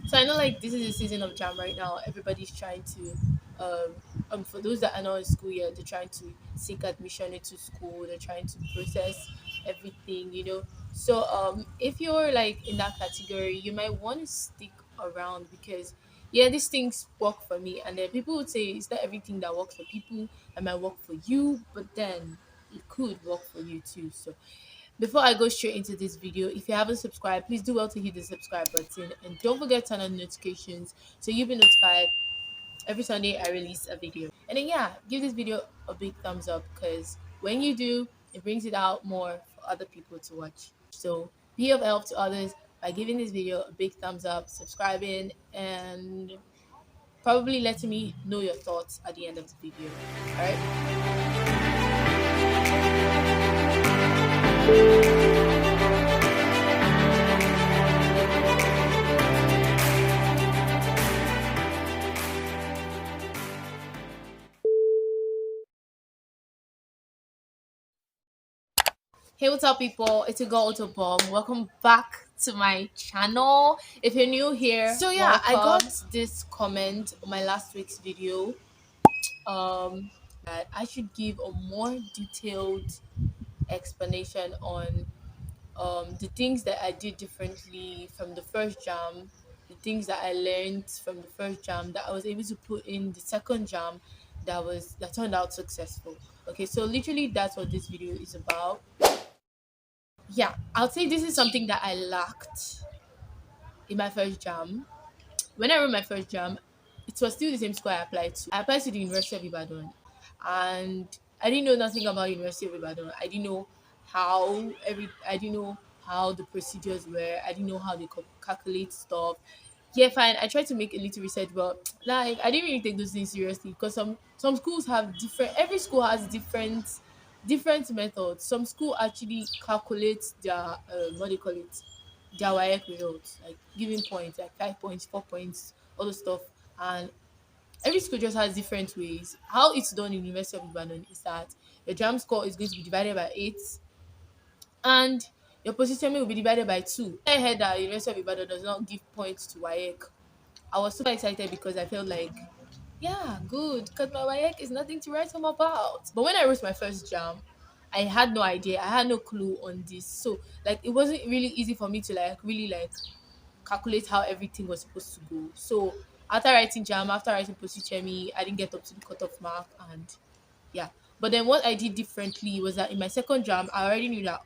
So I know like this is the season of jam right now. Everybody's trying to for those that are not in school yet, they're trying to seek admission into school, they're trying to process everything. So if you're like in that category, you might want to stick around because yeah, these things work for me. And then people would say it's not everything that works for people that might work for you, but then it could work for you too. So before I go straight into this video, if you haven't subscribed, please do well to hit the subscribe button and don't forget to turn on notifications so you'll be notified every Sunday I release a video. And then yeah, give this video a big thumbs up because when you do, it brings it out more for other people to watch. So be of help to others by giving this video a big thumbs up, subscribing, and probably letting me know your thoughts at the end of the video. Alright? Hey, what's up, people? It's your girl Oto-Obong. Welcome back to my channel. If you're new here, so yeah, I got this comment on my last week's video. That I should give a more detailed explanation on the things that I did differently from the first jam, the things that I learned from the first jam that I was able to put in the second jam that turned out successful. Okay, so literally that's what this video is about. Yeah, I'll say this is something that I lacked in my first jam. When I wrote my first jam, it was still the same school I applied to. I applied to the University of Ibadan, and I didn't know nothing about University of Ibadan. I didn't know how the procedures were. I didn't know how they calculate stuff. Yeah, fine. I tried to make a little research, but like I didn't really take those things seriously because some schools have different. Every school has different methods. Some school actually calculate their what do you call it, their WAEC results, like giving points, like 5 points, 4 points, all the stuff. And every school just has different ways. How it's done in University of Ibadan is that your JAM score is going to be divided by 8 and your position will be divided by 2. I heard that University of Ibadan does not give points to WAEC. I was super excited because I felt like, yeah, good, because my WAEC is nothing to write home about. But when I wrote my first jam, I had no idea. I had no clue on this. So like it wasn't really easy for me to like really like calculate how everything was supposed to go. So after writing jam, after writing Posichemi, I didn't get up to the cutoff mark and yeah. But then what I did differently was that in my second jam, I already knew that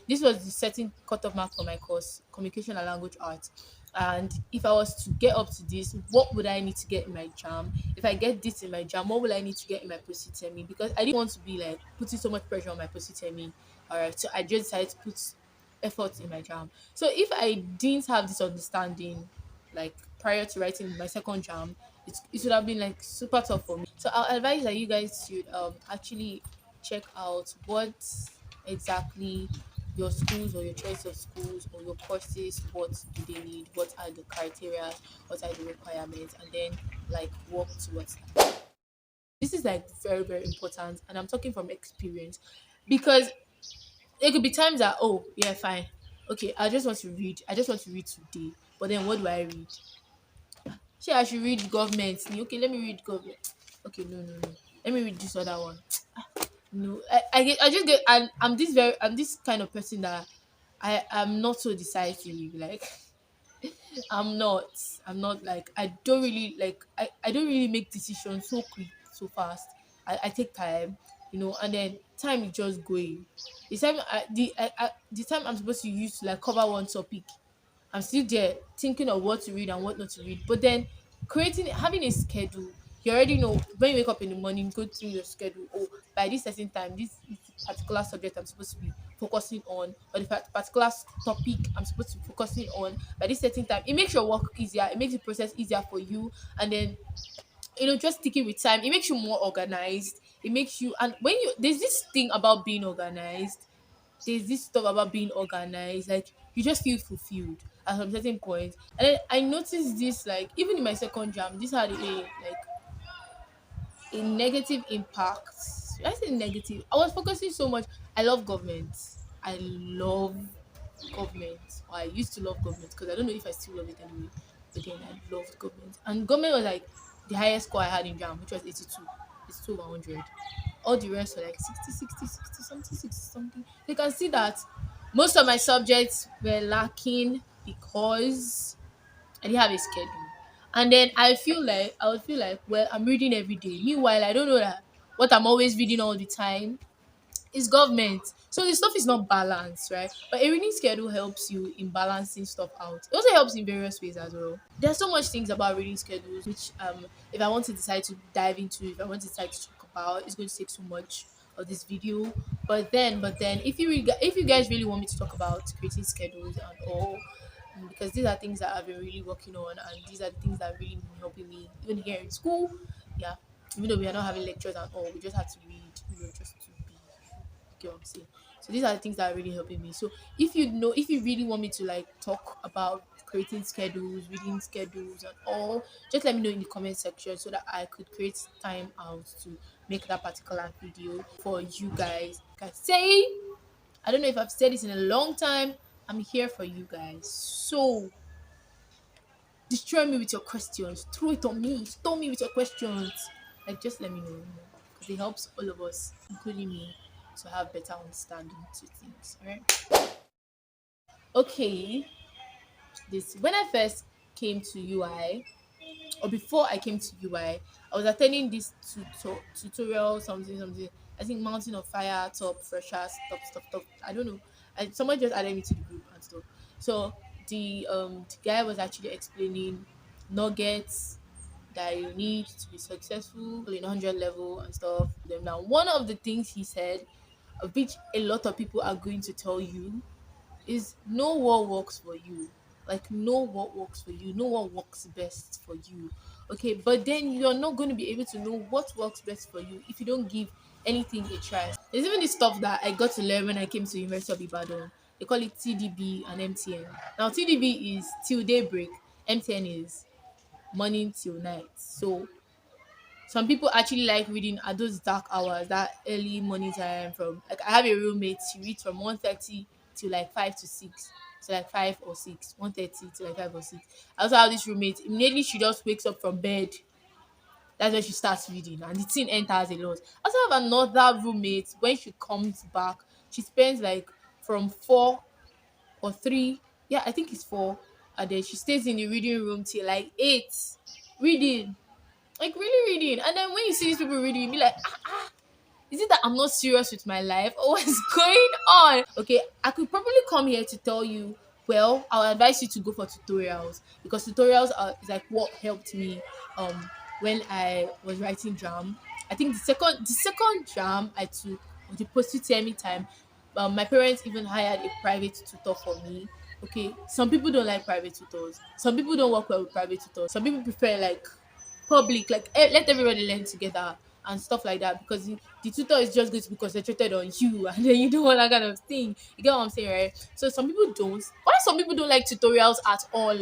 this was the setting cutoff mark for my course, communication and language arts. And if I was to get up to this, what would I need to get in my jam? If I get this in my jam, what will I need to get in my positemi? Because I didn't want to be like putting so much pressure on my positemi. All right, so I just decided to put effort in my jam. So if I didn't have this understanding, like prior to writing my second jam, it would have been like super tough for me. So I'll advise that you guys should actually check out what exactly your schools or your choice of schools or your courses, what do they need, what are the criteria, what are the requirements, and then like work towards that. This is like very, very important, and I'm talking from experience because there could be times that yeah, fine, okay, I just want to read today, but then what do I read? Sure, I should read government. Okay, let me read government. Okay, no. Let me read this other one. No, I just get. I'm this kind of person that I'm not so decisive. Like I'm not. I'm not like I don't really like. I don't really make decisions so quick, so fast. I take time, and then time is just going. The time I'm supposed to use to like cover one topic, I'm still there thinking of what to read and what not to read. But then having a schedule, you already know when you wake up in the morning, go through your schedule. Oh, by this certain time, this particular subject I'm supposed to be focusing on, or the particular topic I'm supposed to be focusing on by this certain time. It makes your work easier. It makes the process easier for you, and then just sticking with time. It makes you more organized. It makes you and when you there's this thing about being organized there's this stuff about being organized, like you just feel fulfilled at some certain point. And then I noticed this, like even in my second jam, this had a negative impact. I say negative. I was focusing so much. I love government. I love government. Or I used to love government because I don't know if I still love it anyway. But then I loved government. And government was like the highest score I had in JAMB, which was 82. 82 over 100. All the rest were like 60, 60, 60 something, 60 something. You can see that most of my subjects were lacking because I didn't have a schedule. And then I would feel like, well, I'm reading every day. Meanwhile, I don't know that what I'm always reading all the time is government. So the stuff is not balanced, right? But a reading schedule helps you in balancing stuff out. It also helps in various ways as well. There's so much things about reading schedules which if I want to decide to dive into, if I want to decide to talk about, it's going to take so much of this video. But then if you guys really want me to talk about creating schedules and all, because these are things that I've been really working on, and these are the things that really been helping me even here in school. Yeah, even though we are not having lectures and all, we just have to read, just to be, get what I'm saying. So these are the things that are really helping me. So if you really want me to like talk about creating schedules, reading schedules and all, just let me know in the comment section so that I could create time out to make that particular video for you guys. Like I say, I don't know if I've said this in a long time. I'm here for you guys. So destroy me with your questions. Throw it on me. Storm me with your questions. Like just let me know. Because it helps all of us, including me, to have better understanding to things. Alright. Okay. This when I first came to UI, or before I came to UI, I was attending this tutorial something something. I think Mountain of Fire, top freshers, top. I don't know. Someone just added me to the group and stuff. So the guy was actually explaining nuggets that you need to be successful in 100 level and stuff. Then now one of the things he said, of which a lot of people are going to tell you, is know what works for you. Like know what works for you, know what works best for you. Okay, but then you're not going to be able to know what works best for you if you don't give anything a try. There's even this stuff that I got to learn when I came to University of Ibadan. They call it TDB and MTN. Now TDB is till daybreak, MTN is morning till night. So some people actually like reading at those dark hours, that early morning time. From like I have a roommate, she reads from 1:30 to like 5 to 6. So like 5 or 6, 1:30 to like 5 or 6. I also have this roommate, immediately she just wakes up from bed. That's when she starts reading and the thing enters a lot. I also have another roommate, when she comes back, she spends like from 4 or 3, yeah, I think it's 4, and then she stays in the reading room till like 8, reading, like really reading. And then when you see these people reading, you be like, is it that I'm not serious with my life or what's going on? Okay, I could probably come here to tell you, well, I'll advise you to go for tutorials, because tutorials are is like what helped me when I was writing jam. I think the second jam I took was the post-UTME time. My parents even hired a private tutor for me. Okay, some people don't like private tutors. Some people don't work well with private tutors. Some people prefer like public, like let everybody learn together and stuff like that, because the tutor is just going to be concentrated on you and then you don't want that kind of thing. You get what I'm saying, right? So some people don't. Why some people don't like tutorials at all?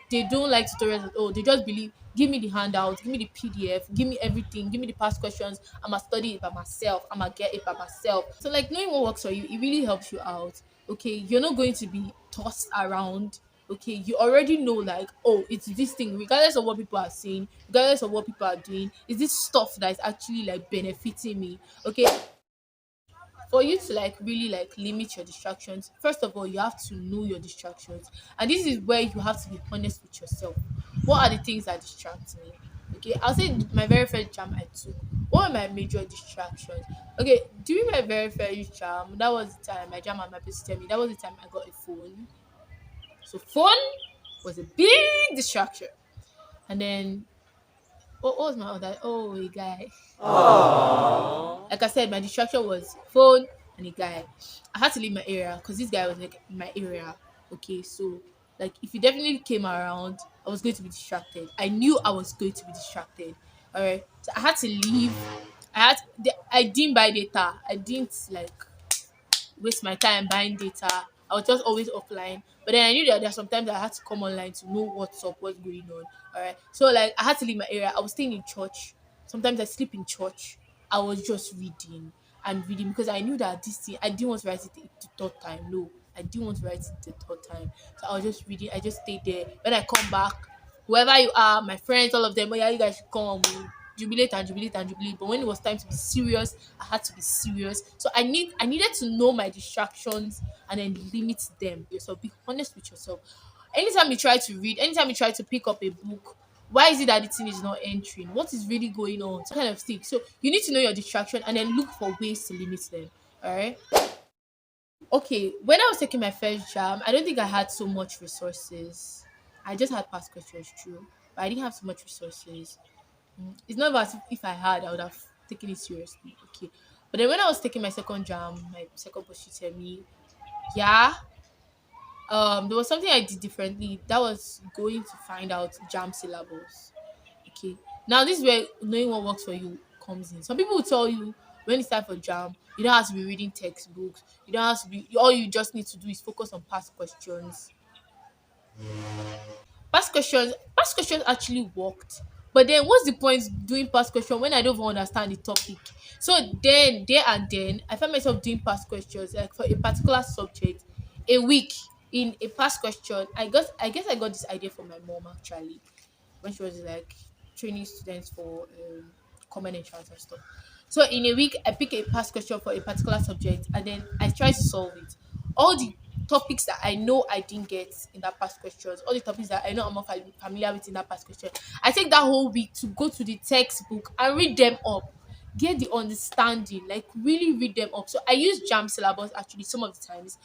They don't like tutorials at all. They just believe, give me the handout, give me the PDF, give me everything, give me the past questions. I'ma study it by myself. I'ma get it by myself. So like knowing what works for you, it really helps you out. Okay, you're not going to be tossed around. Okay, you already know, like, oh, it's this thing, regardless of what people are saying, regardless of what people are doing, is this stuff that is actually like benefiting me. Okay, for you to like really like limit your distractions, first of all you have to know your distractions, and this is where you have to be honest with yourself. What are the things that distract me? Okay, I'll say my very first jam I took, what were my major distractions? Okay, during my very first jam, that was the time my jam and my person tell me that was the time I got a phone. So phone was a big distraction. And then what was my other, oh, a guy. Like I said, my distraction was phone and a guy. I had to leave my area because this guy was like in my area. Okay, so like if he definitely came around, I was going to be distracted. I knew I was going to be distracted. Alright. So I had to leave. I didn't buy data. I didn't like waste my time buying data. I was just always offline. But then I knew that there's sometimes I had to come online to know what's up, what's going on. All right. So like I had to leave my area. I was staying in church. Sometimes I sleep in church. I was just reading and reading because I knew that this thing I didn't want to write it the third time. No, I didn't want to write it the third time. So I was just reading. I just stayed there. When I come back, whoever you are, my friends, all of them, oh yeah, you guys should come, we'll jubilate and jubilate and jubilate. But when it was time to be serious, I had to be serious. So I needed to know my distractions and then limit them. Yourself, be honest with yourself. Anytime you try to read, anytime you try to pick up a book, why is it that the thing is not entering? What is really going on? Some kind of thing. So you need to know your distraction and then look for ways to limit them. All right. Okay, when I was taking my first jam, I don't think I had so much resources. I just had past questions, true, but I didn't have so much resources. It's not as if I had, I would have taken it seriously. Okay, but then when I was taking my second jam, my second post me, yeah, there was something I did differently. That was going to find out jam syllables. Okay. Now this is where knowing what works for you comes in. Some people will tell you when it's time for jam, you don't have to be reading textbooks. You don't have to be. All you just need to do is focus on past questions. Past questions actually worked. But then what's the point doing past question when I don't even understand the topic? So then there and then I found myself doing past questions like for a particular subject a week in a past question. I guess I got this idea from my mom actually when she was like training students for common entrance and stuff. So in a week, I pick a past question for a particular subject and then I try to solve it. All the topics that I know I didn't get in that past questions, all the topics that I know I'm not familiar with in that past question, I take that whole week to go to the textbook and read them up, get the understanding, like really read them up. So I use jam syllabus actually some of the times.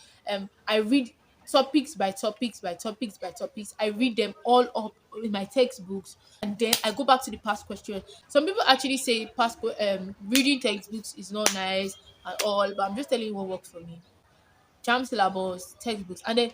I read topics by topics by topics by topics. I read them all up in my textbooks and then I go back to the past question. Some people actually say reading textbooks is not nice at all, but I'm just telling you what works for me. Jam syllabus, textbooks, and then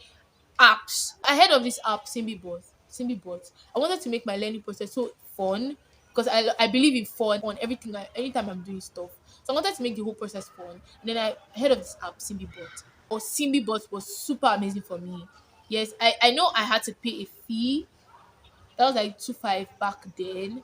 apps. I heard of this app, Simbibot. Simbibot. I wanted to make my learning process so fun because I believe in fun on everything. Anytime I'm doing stuff, so I wanted to make the whole process fun. And then I heard of this app, Simbibot. Or Simbibot was super amazing for me. Yes, I know I had to pay a fee. That was like 2.5 back then.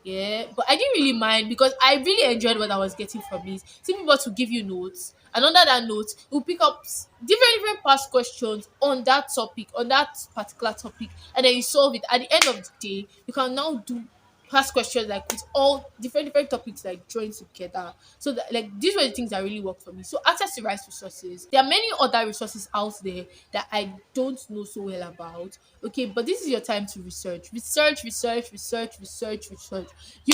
Yeah, but I didn't really mind because I really enjoyed what I was getting from it. Some people to give you notes, and under that note, you pick up different past questions on that topic, on that particular topic, and then you solve it. At the end of the day, you can now do past questions like with all different topics like joined together. So that, like these were the things that really worked for me. So access to right resources. There are many other resources out there that I don't know so well about. Okay, but this is your time to research. You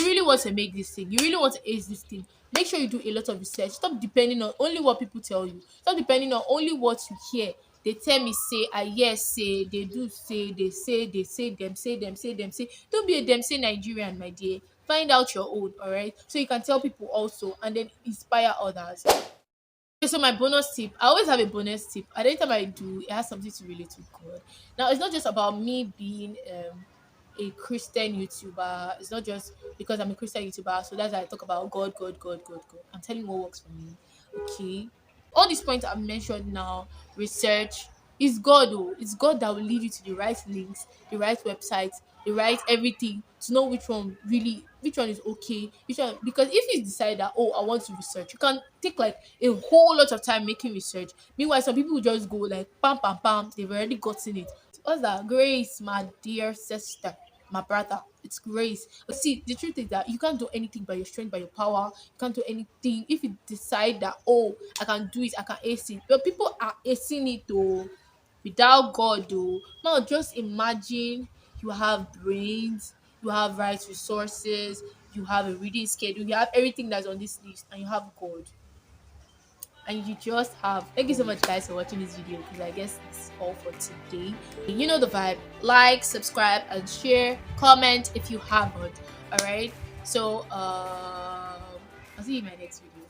really want to make this thing. You really want to ace this thing. Make sure you do a lot of research. Stop depending on only what people tell you. Stop depending on only what you hear. They tell me say, I yes say, they do say, they say, them say. Don't be a them say Nigerian, my dear. Find out your own, all right? So you can tell people also and then inspire others. Okay, so my bonus tip, I always have a bonus tip. At any time I do, it has something to relate to God. Now, it's not just about me being a Christian YouTuber. It's not just because I'm a Christian YouTuber. So that's why I talk about God. I'm telling you what works for me. Okay. All these points I've mentioned now, research, is God. Oh, it's God that will lead you to the right links, the right websites, the right everything to know which one is okay, which one because if you decide that oh I want to research, you can take like a whole lot of time making research. Meanwhile, some people will just go like pam, they've already gotten it. What's that? Grace, my dear sister, my brother, it's grace. But see, the truth is that you can't do anything by your strength, by your power. You can't do anything if you decide that oh I can do it, I can ace it. But people are acing it though without God though. Now just imagine you have brains, you have right resources, you have a reading schedule, you have everything that's on this list, and you have God. And you just have thank you so much guys for watching this video because I guess it's all for today. You know the vibe. Like, subscribe, and share, comment if you haven't. All right. So I'll see you in my next video.